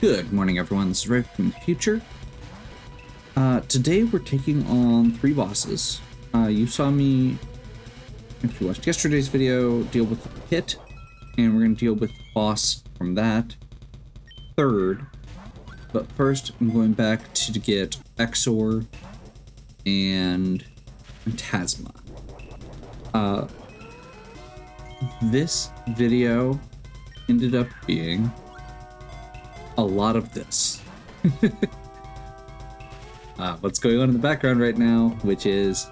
Good morning, everyone. This is Ray from the future. Today we're taking on 3 bosses. You saw me, if you watched yesterday's video, deal with the pit, and we're going to deal with the boss from that third. But first, I'm going back to get Exor and Antasma. This video ended up being a lot of this. What's going on in the background right now, which is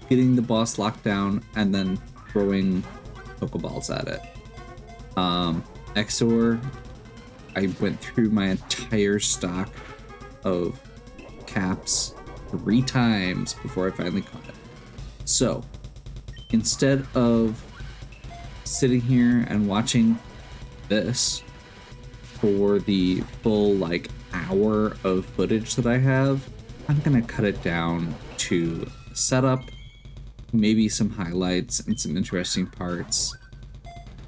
getting the boss locked down and then throwing Pokeballs at it. Exor, I went through my entire stock of caps 3 times before I finally caught it. So instead of sitting here and watching this for the full hour of footage that I have, I'm gonna cut it down to setup, maybe some highlights and some interesting parts,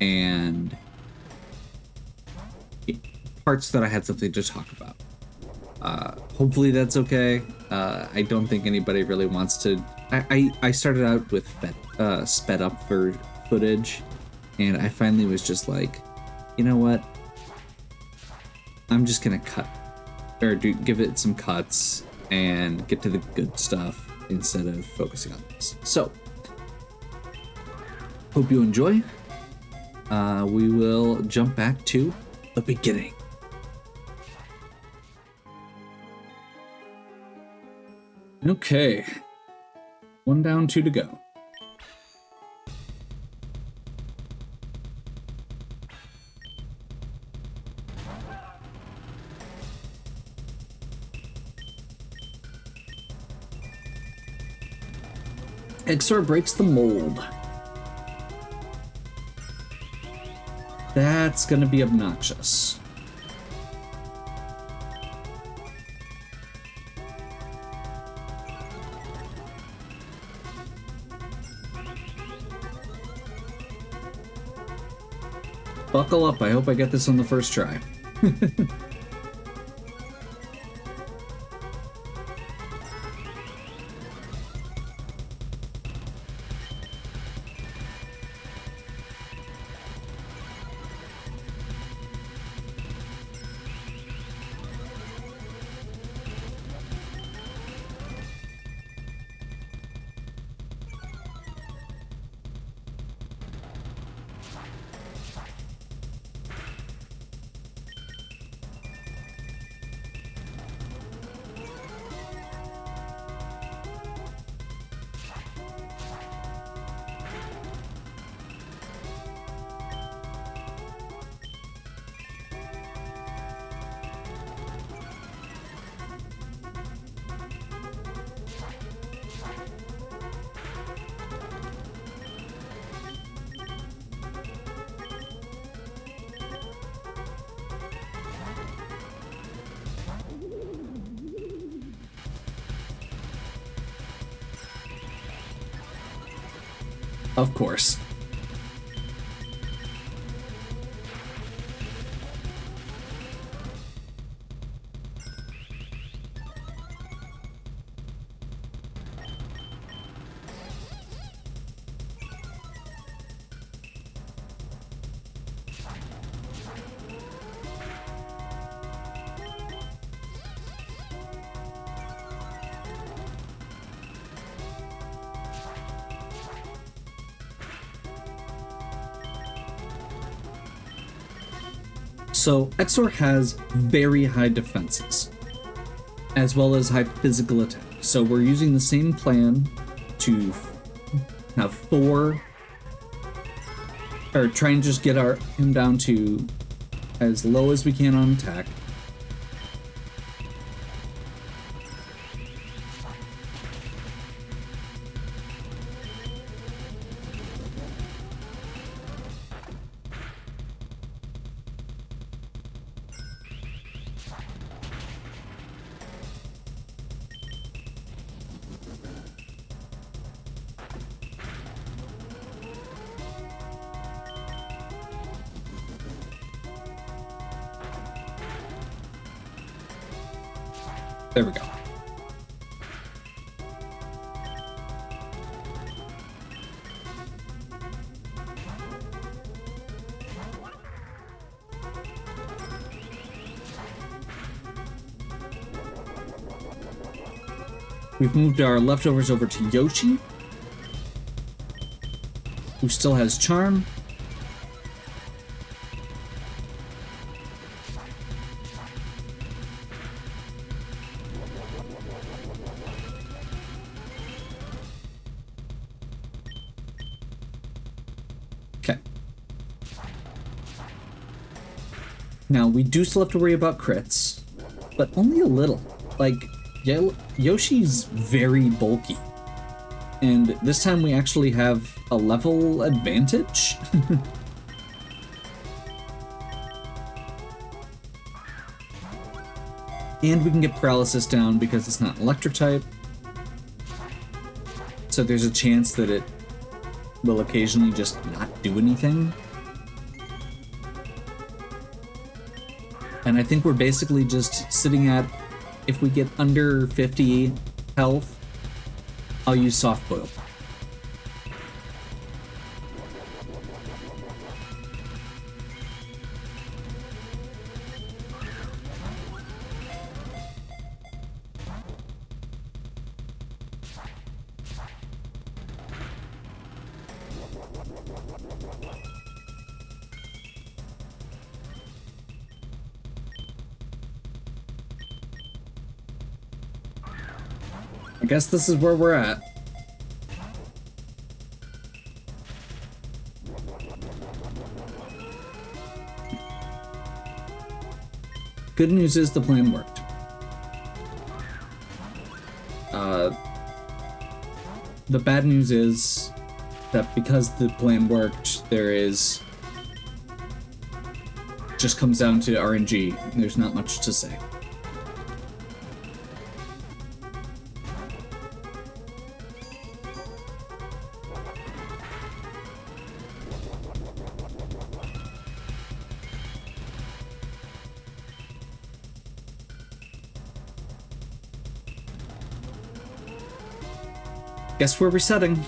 and parts that I had something to talk about. Hopefully that's okay. I don't think anybody really wants to. I started out with sped up for footage, and I finally was just like, you know what? I'm just gonna give it some cuts and get to the good stuff instead of focusing on this. So, hope you enjoy. We will jump back to the beginning. Okay, 1 down, 2 to go. Exor breaks the mold. That's gonna be obnoxious. Buckle up, I hope I get this on the first try. Of course. So Exor has very high defenses, as well as high physical attack. So we're using the same plan to have 4, or try and just get him down to as low as we can on attack. There we go. We've moved our leftovers over to Yoshi, who still has charm. Okay. Now, we do still have to worry about crits, but only a little. Like, Yoshi's very bulky. And this time we actually have a level advantage. And we can get paralysis down because it's not electric type. So there's a chance that it will occasionally just not do anything. And I think we're basically just sitting at, if we get under 50 health, I'll use soft boil. I guess this is where we're at. Good news is the plan worked. The bad news is that because the plan worked, there is... just comes down to RNG. There's not much to say. Guess we're resetting.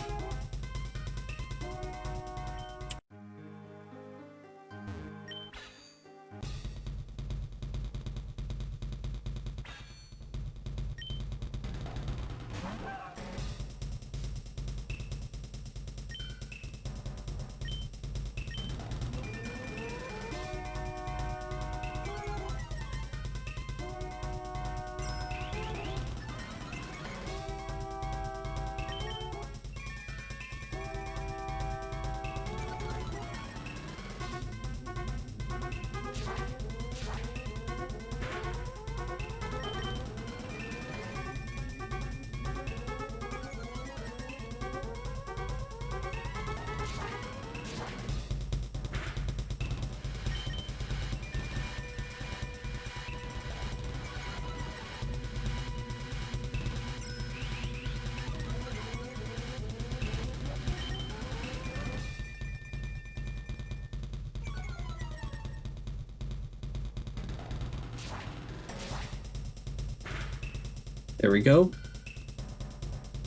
There we go.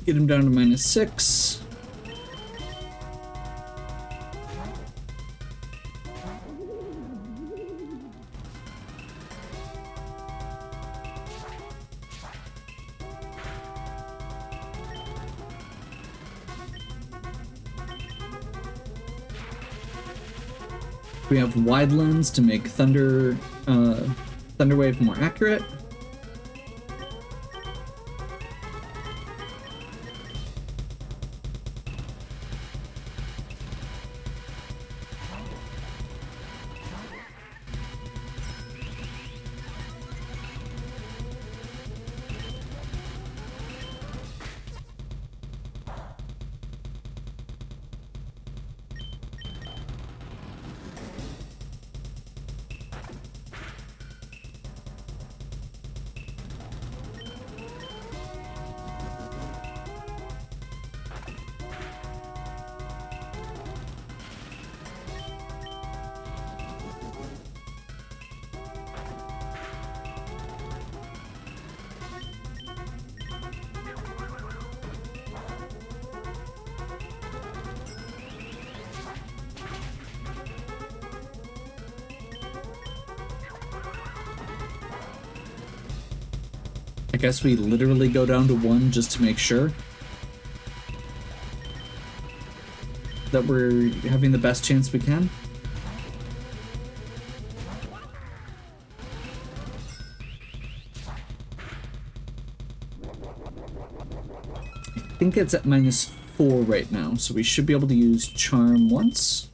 Get him down to -6. We have wide lens to make Thunder Wave more accurate. I guess we literally go down to 1 just to make sure that we're having the best chance we can. I think it's at -4 right now, so we should be able to use Charm once.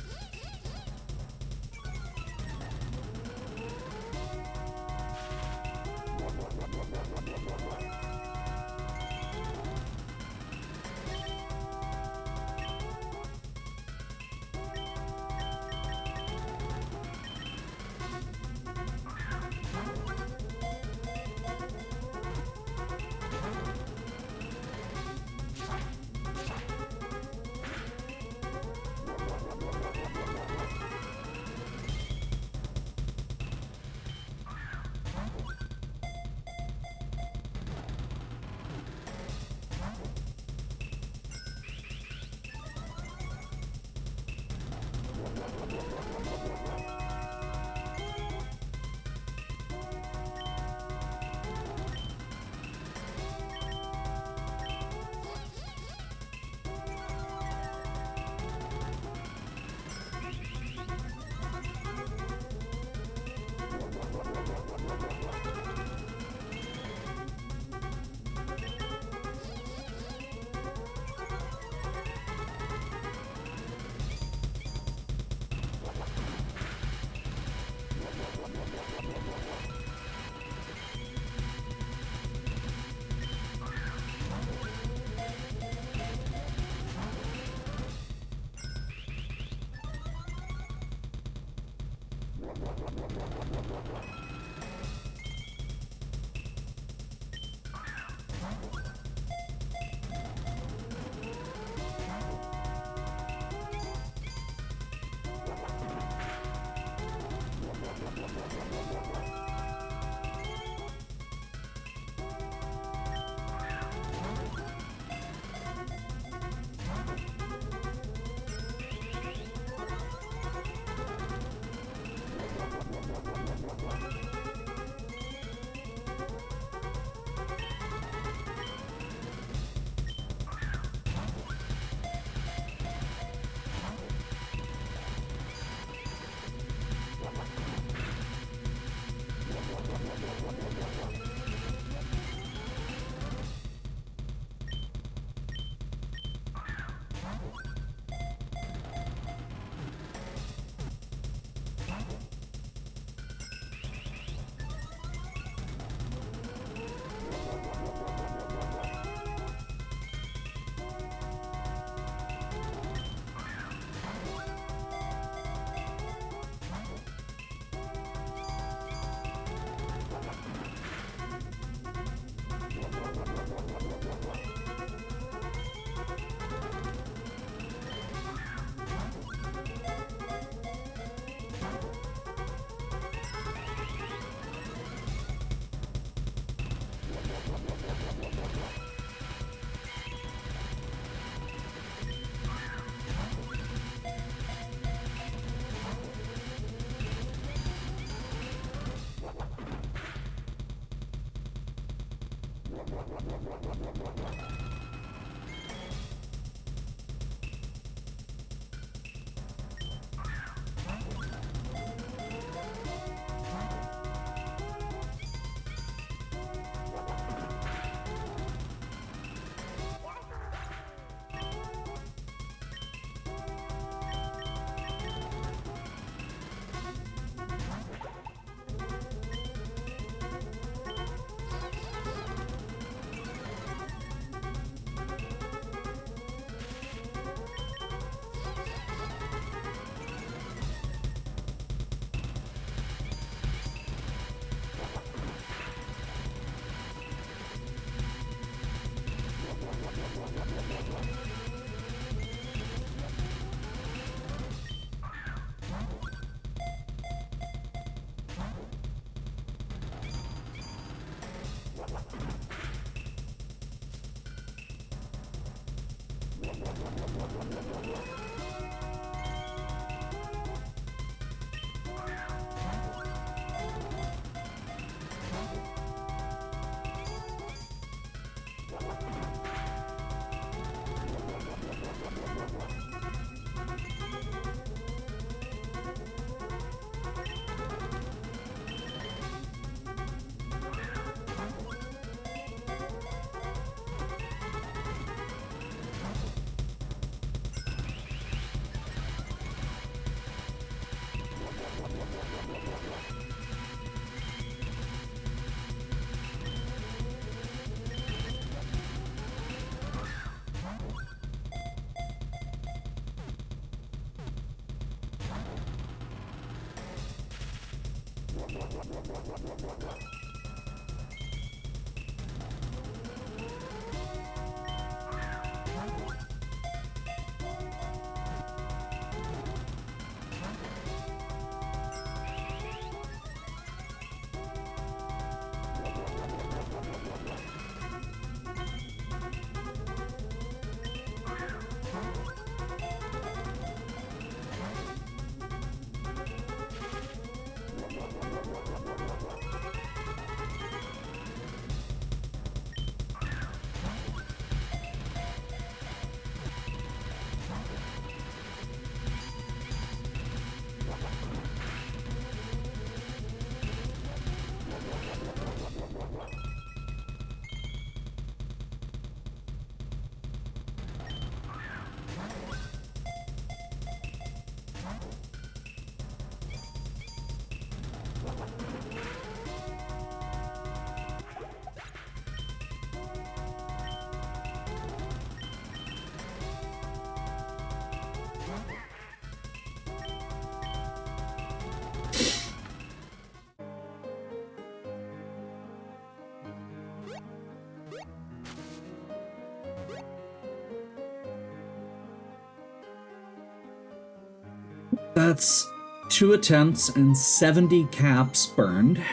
That's 2 attempts and 70 caps burned.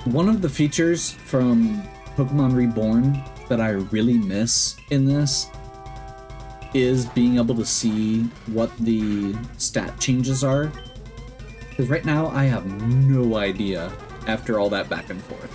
One of the features from Pokemon Reborn that I really miss in this is being able to see what the stat changes are. Because right now I have no idea after all that back and forth.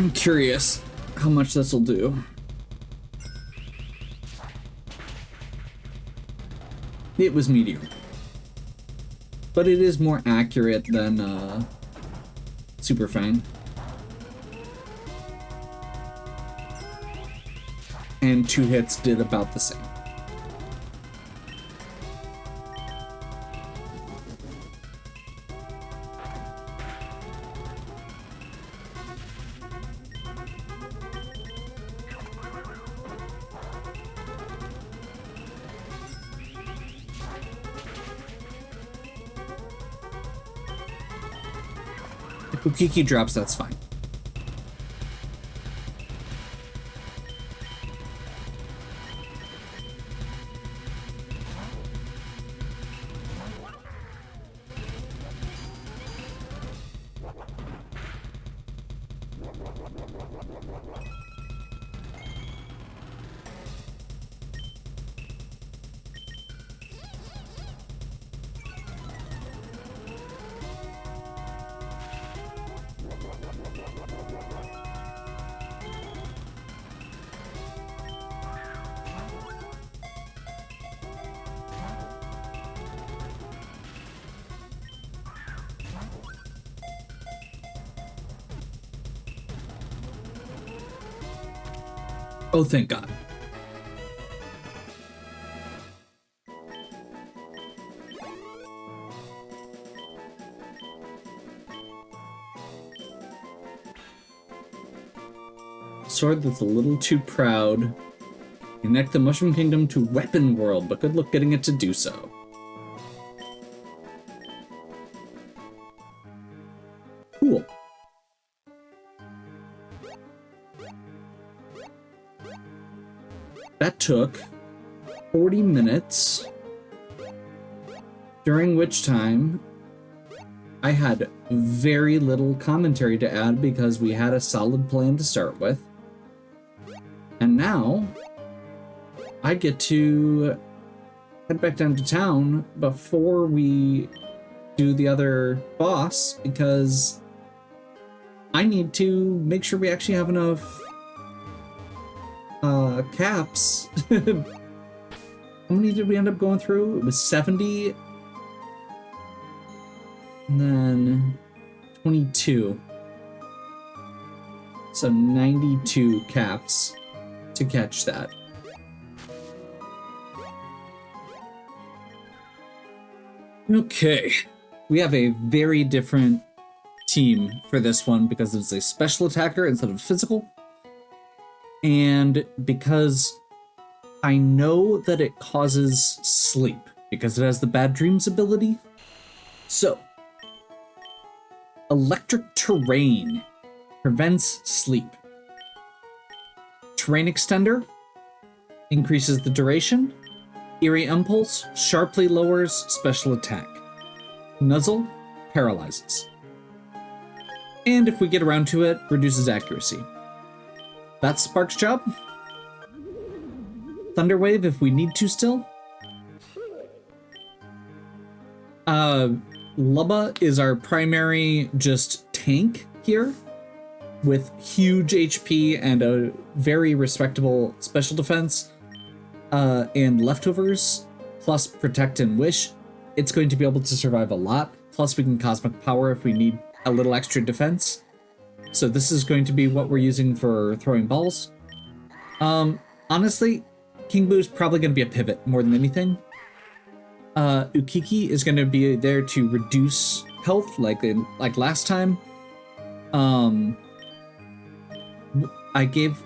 I'm curious how much this will do. It was medium, but it is more accurate than Super Fang. And 2 hits did about the same. If Ukiki drops, that's fine. Oh, thank God. Sword that's a little too proud. Connect the Mushroom Kingdom to Weapon World, but good luck getting it to do so. Cool. That took 40 minutes, during which time I had very little commentary to add because we had a solid plan to start with. And now I get to head back down to town before we do the other boss because I need to make sure we actually have enough caps. How many did we end up going through? It was 70 and then 22. So 92 caps to catch that. Okay, we have a very different team for this one because it's a special attacker instead of physical. And because I know that it causes sleep because it has the bad dreams ability. So, electric terrain prevents sleep. Terrain extender increases the duration. Eerie impulse sharply lowers special attack. Nuzzle paralyzes. And if we get around to it, reduces accuracy. That's Spark's job. Thunderwave if we need to still. Lubba is our primary just tank here with huge HP and a very respectable special defense and leftovers plus protect and wish. It's going to be able to survive a lot. Plus we can cosmic power if we need a little extra defense. So this is going to be what we're using for throwing balls. Honestly, King Boo's probably going to be a pivot more than anything. Ukiki is going to be there to reduce health like last time. I gave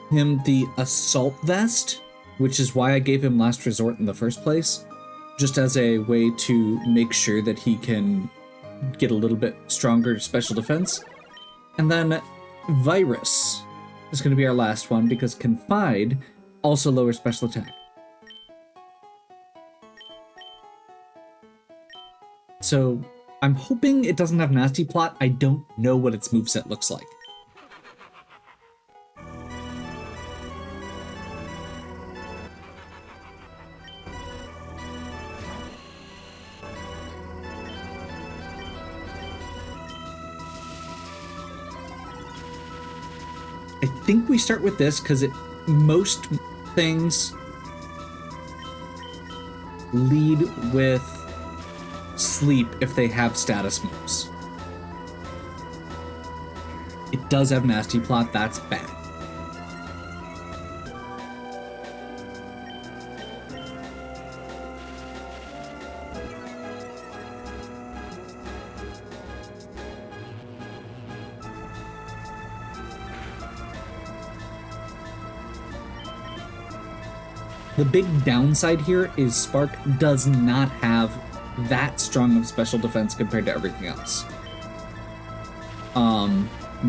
him the assault vest, which is why I gave him last resort in the first place, just as a way to make sure that he can get a little bit stronger special defense. And then Virus is going to be our last one because Confide also lowers special attack. So I'm hoping it doesn't have Nasty Plot. I don't know what its moveset looks like. I think we start with this because most things lead with sleep if they have status moves. It does have nasty plot, that's bad. The big downside here is Spark does not have that strong of special defense compared to everything else.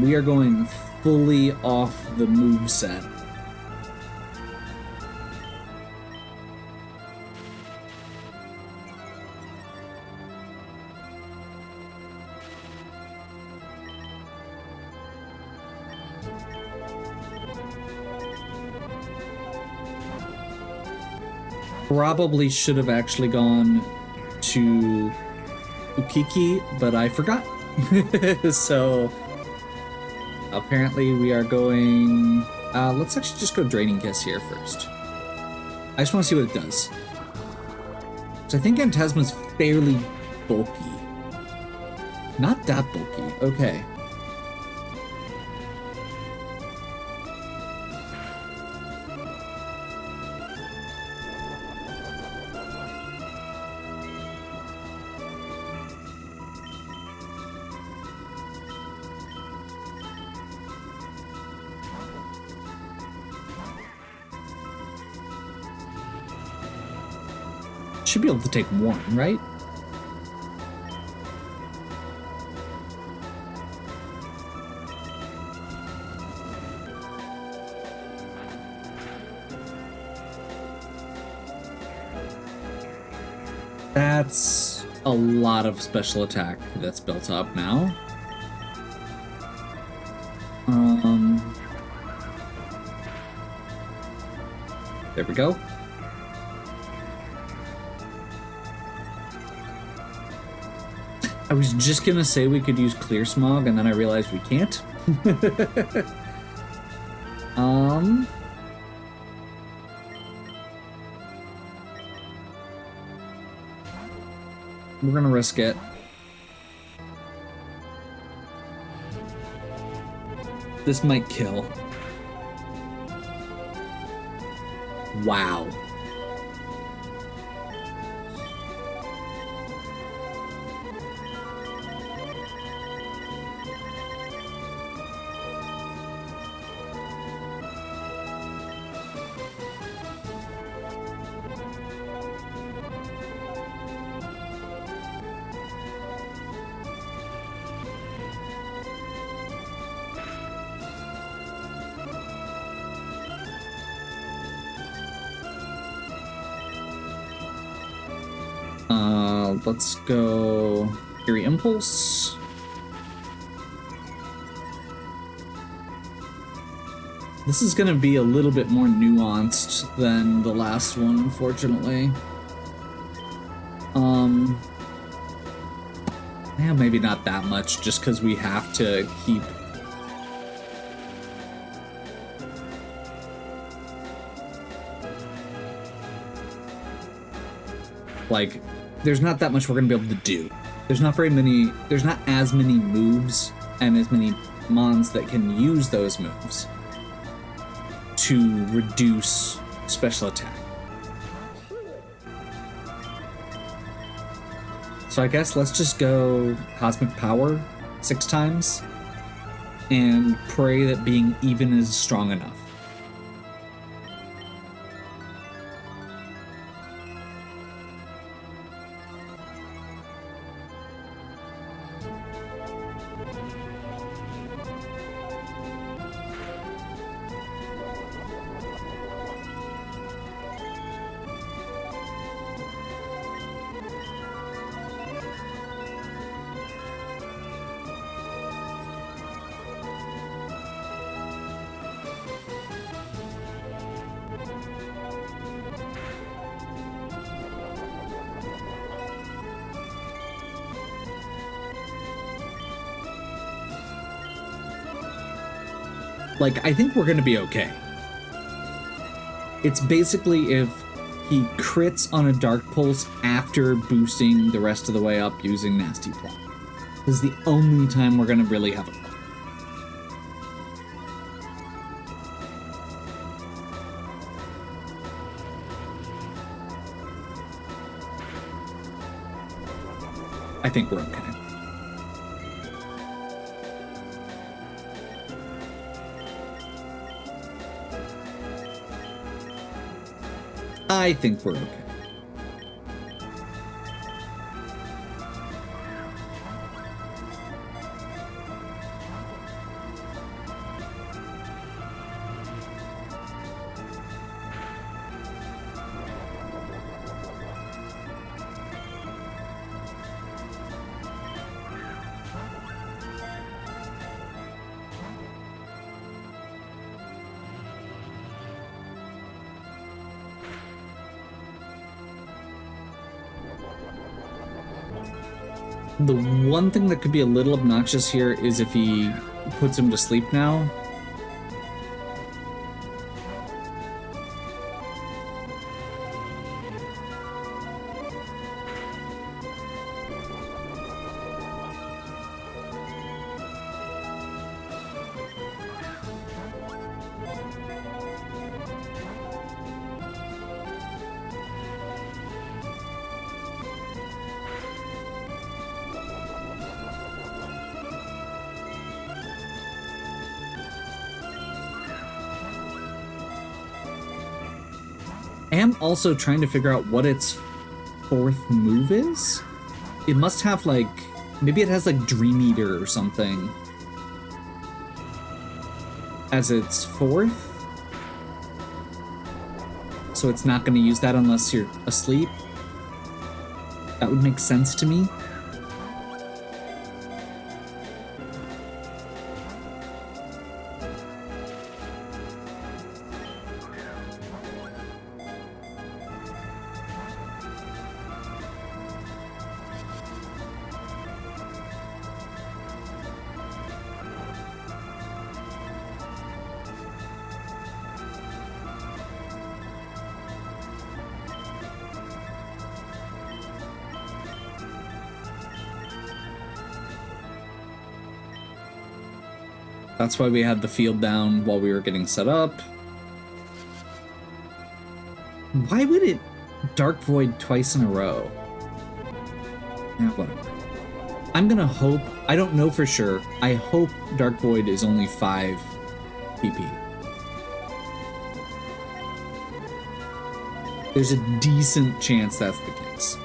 We are going fully off the moveset. Probably should have actually gone to Ukiki, but I forgot. So apparently we are going... let's actually just go Draining Kiss here first. I just want to see what it does. So I think Antasma's fairly bulky. Not that bulky. Okay. Should be able to take one, right? That's a lot of special attack that's built up now. There we go. I was just gonna say we could use Clear Smog, and then I realized we can't. We're gonna risk it. This might kill. Wow. Let's go Fury Impulse. This is gonna be a little bit more nuanced than the last one, unfortunately. Yeah, maybe not that much, just because we have to keep... Like, there's not that much we're gonna be able to do. There's not as many moves and as many mons that can use those moves to reduce special attack. So I guess let's just go Cosmic Power 6 times and pray that being even is strong enough. Like, I think we're gonna be okay. It's basically if he crits on a Dark Pulse after boosting the rest of the way up using Nasty Plot. This is the only time we're gonna really have a problem. I think we're okay. I think we're okay. The one thing that could be a little obnoxious here is if he puts him to sleep now. I am also trying to figure out what its fourth move is. It must have like, maybe it has like Dream Eater or something as its fourth. So it's not going to use that unless you're asleep. That would make sense to me. That's why we had the field down while we were getting set up. Why would it Dark Void twice in a row? Yeah, whatever. I'm gonna hope, I don't know for sure, I hope Dark Void is only 5 PP. There's a decent chance that's the case.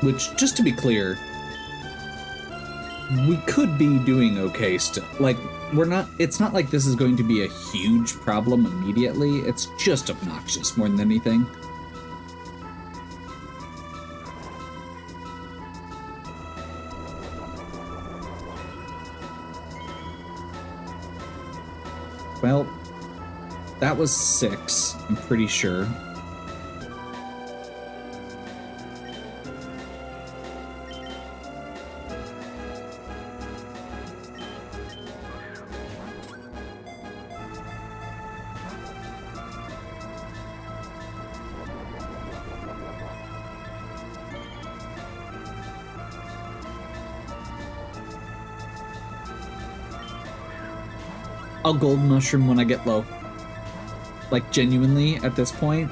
Which, just to be clear, we could be doing okay still. Like, we're not, it's not like this is going to be a huge problem immediately. It's just obnoxious more than anything. Well, that was 6, I'm pretty sure. I'll gold mushroom when I get low. Like, genuinely, at this point.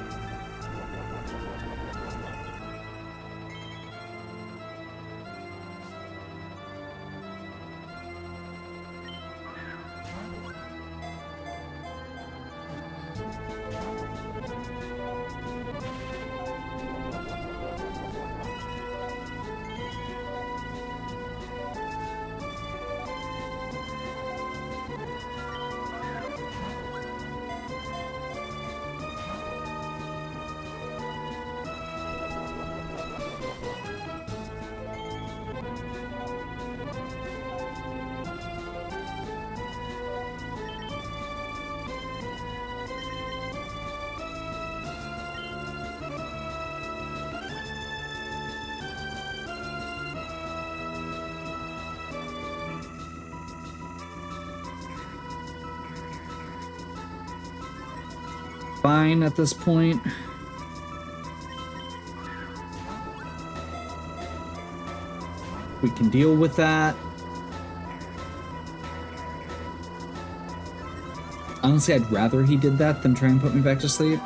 fine at this point. We can deal with that. Honestly, I'd rather he did that than try and put me back to sleep.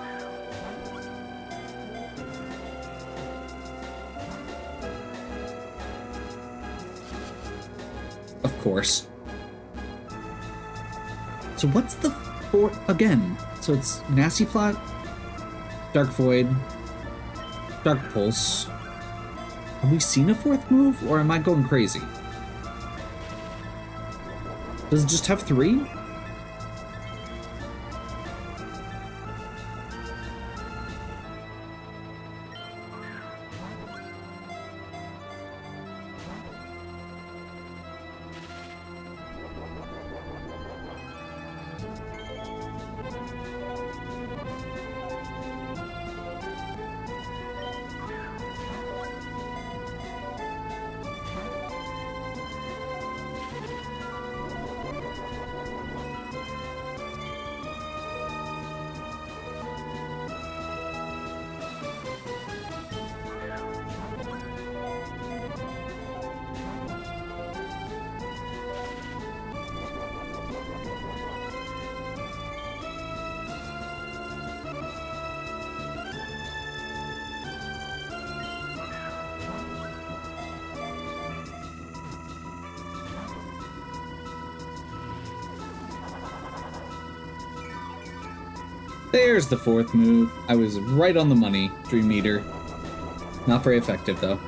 Of course. So what's the fourth again? So it's Nasty Plot, Dark Void, Dark Pulse. Have we seen a fourth move, or am I going crazy? Does it just have 3? There's the fourth move. I was right on the money, Dream Meter. Not very effective, though.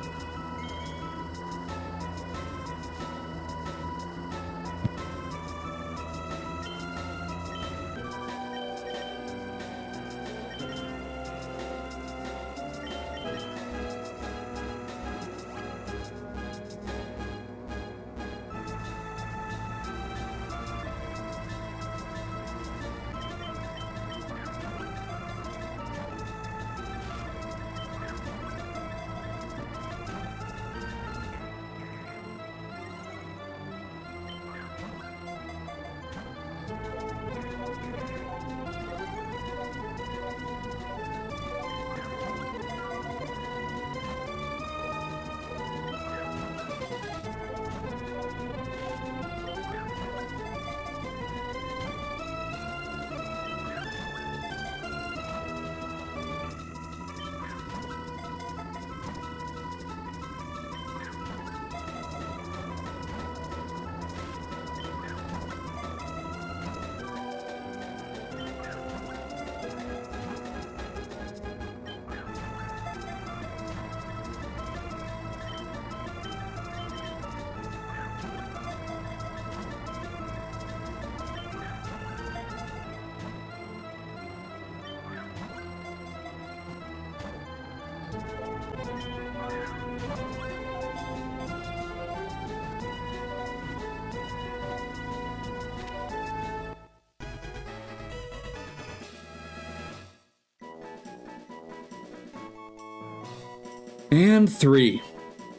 And 3.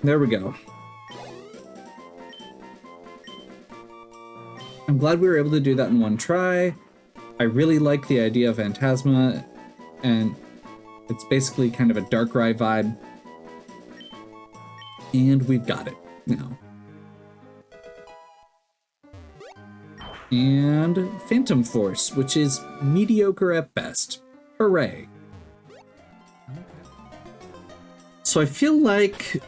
There we go. I'm glad we were able to do that in one try. I really like the idea of Antasma, and it's basically kind of a Darkrai vibe. And we've got it now. And Phantom Force, which is mediocre at best. Hooray. So I feel like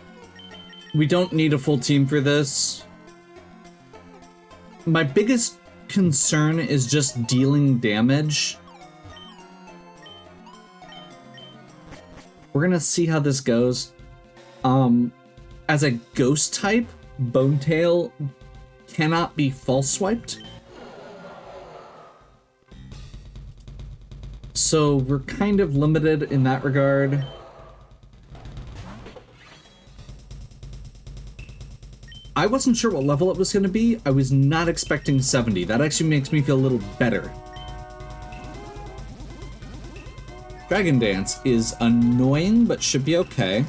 we don't need a full team for this. My biggest concern is just dealing damage. We're gonna see how this goes. As a ghost type, Bonetail cannot be false swiped. So we're kind of limited in that regard. I wasn't sure what level it was going to be. I was not expecting 70. That actually makes me feel a little better. Dragon Dance is annoying, but should be okay.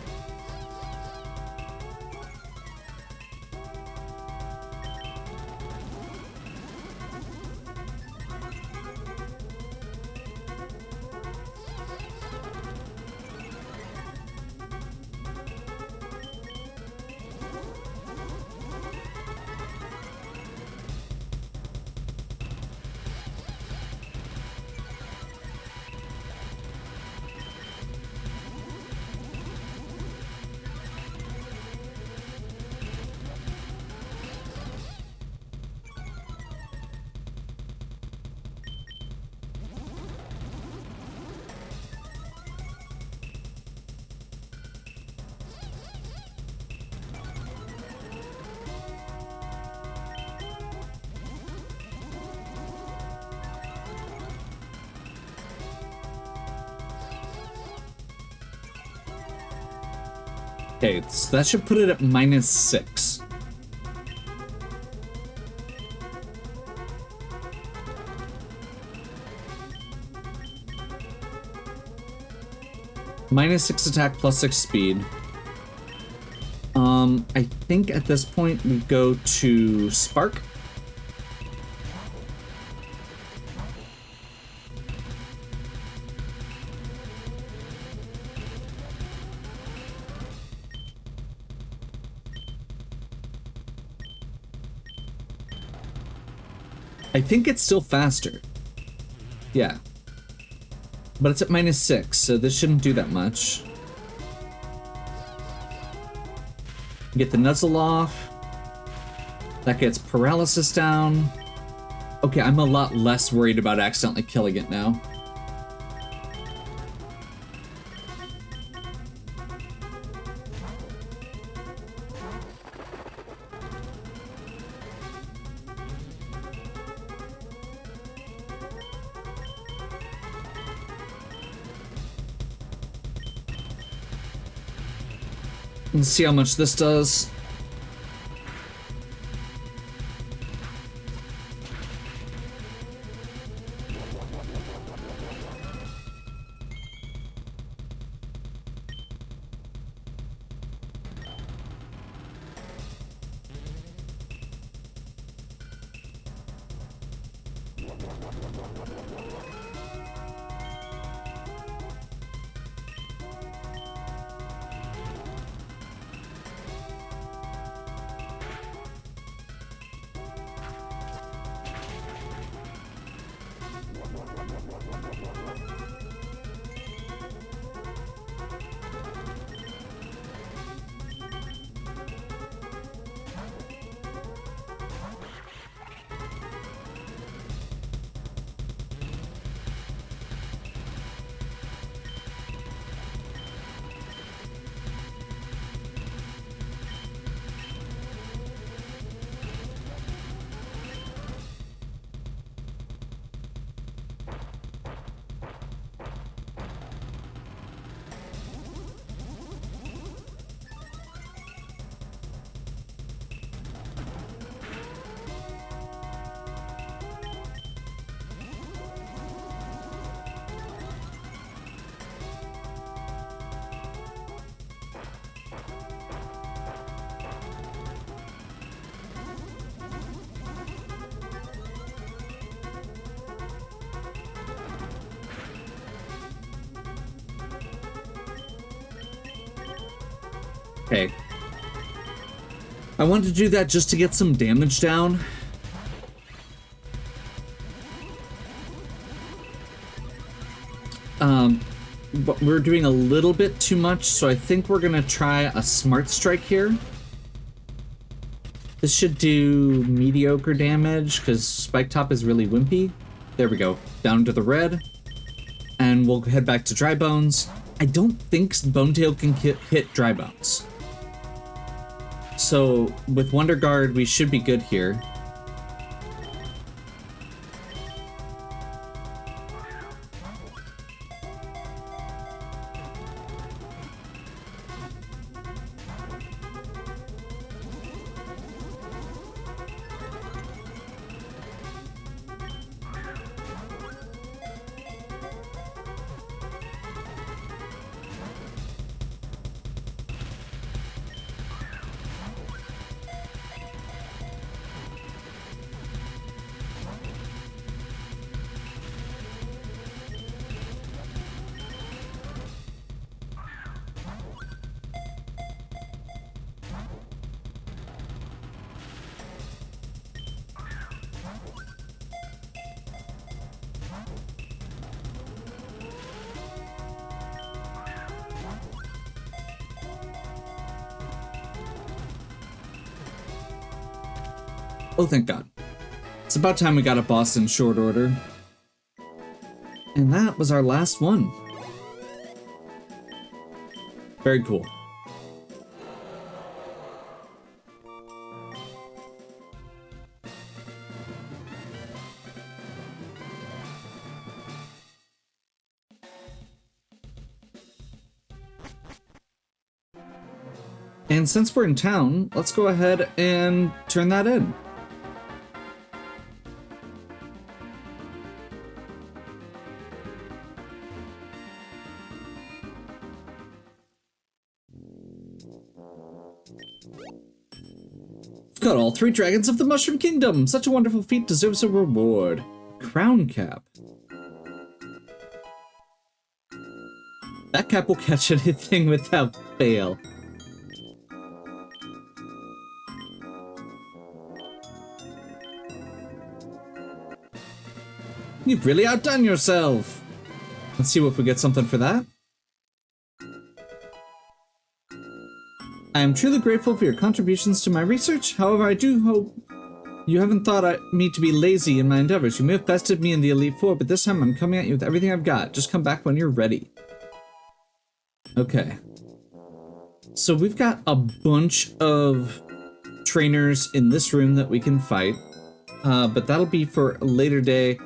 Okay, so that should put it at -6. -6 attack, +6 speed. I think at this point we go to Spark. I think it's still faster. Yeah. But it's at -6, so this shouldn't do that much. Get the nuzzle off. That gets paralysis down. Okay, I'm a lot less worried about accidentally killing it now. Let's see how much this does. Okay. I wanted to do that just to get some damage down. But we're doing a little bit too much, so I think we're gonna try a Smart Strike here. This should do mediocre damage, because Spike Top is really wimpy. There we go. Down to the red. And we'll head back to Dry Bones. I don't think Bonetail can hit Dry Bones. So, with Wonder Guard, we should be good here. Oh, thank God. It's about time we got a boss in short order. And that was our last one. Very cool. And since we're in town, let's go ahead and turn that in. Got all 3 dragons of the Mushroom Kingdom. Such a wonderful feat deserves a reward. Crown cap. That cap will catch anything without fail. You've really outdone yourself. Let's see if we get something for that. I am truly grateful for your contributions to my research. However, I do hope you haven't thought me to be lazy in my endeavors. You may have bested me in the Elite Four, but this time I'm coming at you with everything I've got. Just come back when you're ready. Okay. So we've got a bunch of trainers in this room that we can fight, but that'll be for a later day.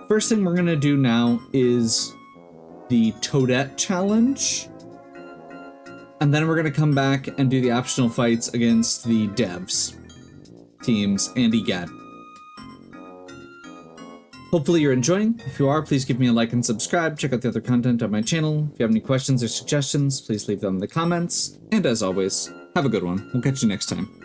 First thing we're gonna do now is the Toadette challenge. And then we're gonna come back and do the optional fights against the devs teams and EGAD. Hopefully you're enjoying. If you are, please give me a like and subscribe. Check out the other content on my channel. If you have any questions or suggestions, please leave them in the comments. And as always, have a good one. We'll catch you next time.